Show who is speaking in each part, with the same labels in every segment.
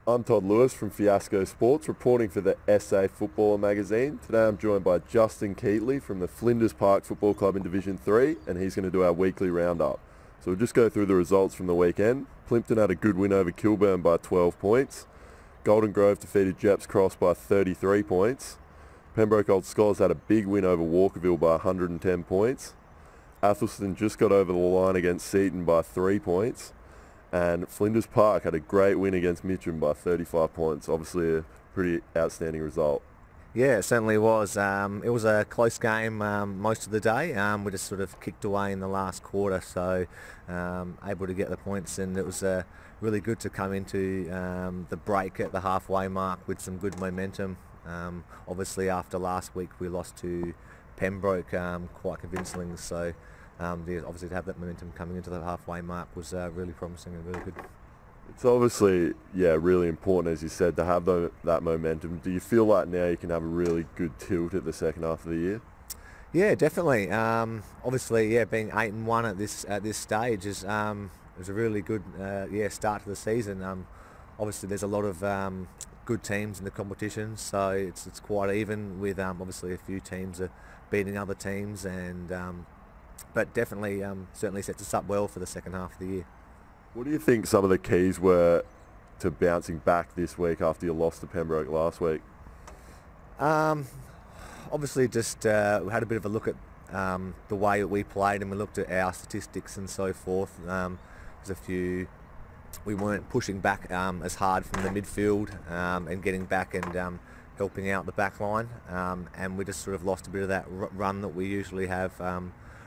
Speaker 1: I'm Todd Lewis from Fiasco Sports, reporting for the SA Footballer magazine. Today I'm joined by Justin Keatley from the Flinders Park Football Club in Division 3, and he's going to do our weekly roundup. So we'll just go through the results from the weekend. Plympton had a good win over Kilburn by 12 points. Golden Grove defeated Jeps Cross by 33 points. Pembroke Old Scholars had a big win over Walkerville by 110 points. Athelston just got over the line against Seaton by 3 points. And Flinders Park had a great win against Mitcham by 35 points. Obviously a pretty outstanding result.
Speaker 2: Yeah, it certainly was. It was a close game most of the day. We just sort of kicked away in the last quarter, so able to get the points, and it was really good to come into the break at the halfway mark with some good momentum. Obviously after last week we lost to Pembroke quite convincingly, so obviously to have that momentum coming into the halfway mark was really promising and really good.
Speaker 1: It's obviously, really important, as you said, to have that momentum. Do you feel like now you can have a really good tilt at the second half of the year?
Speaker 2: Yeah, definitely. Obviously, being 8-1 at this stage is a really good start to the season. Obviously, there's a lot of good teams in the competition, so it's quite even with obviously a few teams are beating other teams, and but definitely certainly sets us up well for the second half of the year.
Speaker 1: What do you think some of the keys were to bouncing back this week after you lost to Pembroke last week?
Speaker 2: Obviously just we had a bit of a look at the way that we played, and we looked at our statistics and so forth. There's a few, we weren't pushing back as hard from the midfield and getting back and helping out the back line, and we just sort of lost a bit of that run that we usually have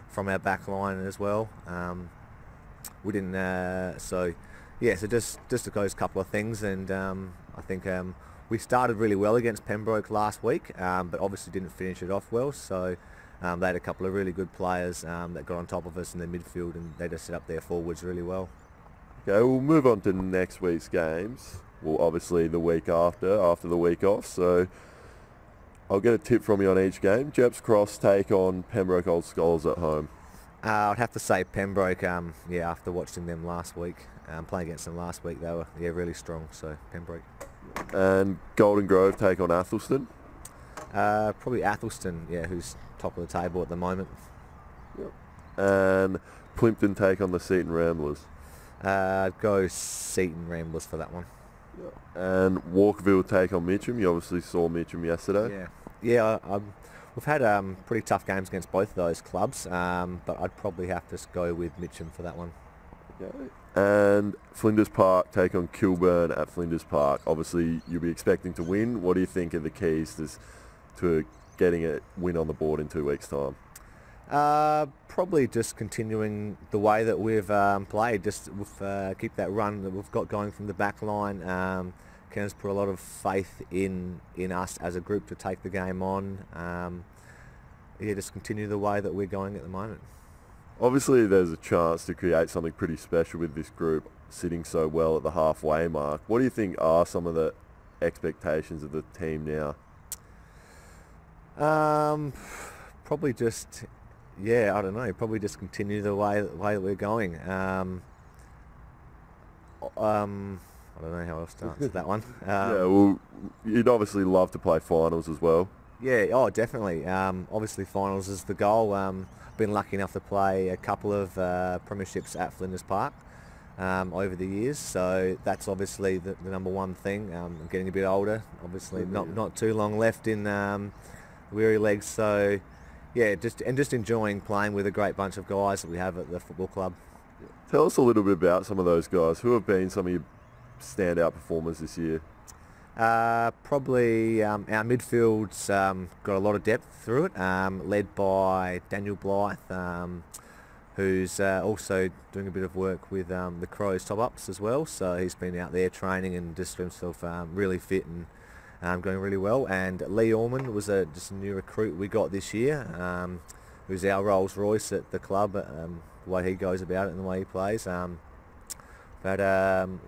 Speaker 2: from our back line as well. We didn't, so just those couple of things, and I think we started really well against Pembroke last week, but obviously didn't finish it off well, so they had a couple of really good players that got on top of us in the midfield, and they just set up their forwards really well.
Speaker 1: Okay, we'll move on to next week's games. Well, obviously the week after the week off, so I'll get a tip from you on each game. Jeps Cross take on Pembroke Old Scholars at home.
Speaker 2: I'd have to say Pembroke, after watching them last week, playing against them last week, they were really strong, so Pembroke.
Speaker 1: And Golden Grove take on Athelston?
Speaker 2: Probably Athelston, who's top of the table at the moment.
Speaker 1: Yep. And Plympton take on the Seaton Ramblers?
Speaker 2: Go Seaton Ramblers for that one.
Speaker 1: Yep. And Walkerville take on Mitcham? You obviously saw Mitcham yesterday.
Speaker 2: We've had pretty tough games against both of those clubs, but I'd probably have to go with Mitcham for that one.
Speaker 1: Okay. And Flinders Park take on Kilburn at Flinders Park. Obviously, you'll be expecting to win. What do you think are the keys to getting a win on the board in 2 weeks' time?
Speaker 2: Probably just continuing the way that we've played. Just keep that run that we've got going from the back line. Ken's put a lot of faith in us as a group to take the game on. Just continue the way that we're going at the moment.
Speaker 1: Obviously there's a chance to create something pretty special with this group sitting so well at the halfway mark. What do you think are some of the expectations of the team now?
Speaker 2: Probably just, I don't know, probably just continue the way that we're going. I don't know how else to answer that one.
Speaker 1: Well, you'd obviously love to play finals as well.
Speaker 2: Yeah, definitely. Obviously finals is the goal. Been lucky enough to play a couple of premierships at Flinders Park over the years, so that's obviously the number one thing. I'm getting a bit older, obviously not too long left in weary legs, so just enjoying playing with a great bunch of guys that we have at the football club.
Speaker 1: Tell us a little bit about some of those guys. Who have been some of your standout performers this year?
Speaker 2: Probably our midfield's got a lot of depth through it, led by Daniel Blythe, who's also doing a bit of work with the Crows top-ups as well, so he's been out there training and just himself really fit and going really well. And Lee Ormond was just a new recruit we got this year, who's our Rolls Royce at the club, the way he goes about it and the way he plays. But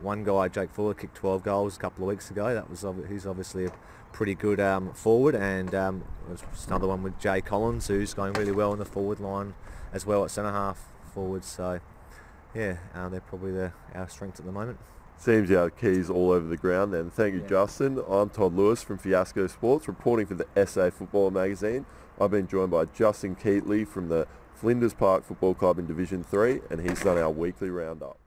Speaker 2: one guy, Jake Fuller, kicked 12 goals a couple of weeks ago. He's obviously a pretty good forward, and there's another one with Jay Collins, who's going really well in the forward line as well at centre half forward. So they're probably our strengths at the moment.
Speaker 1: Seems you have keys all over the ground then. Thank you, Justin. I'm Todd Lewis from Fiasco Sports, reporting for the SA Footballer magazine. I've been joined by Justin Keatley from the Flinders Park Football Club in Division 3, and he's done our weekly roundup.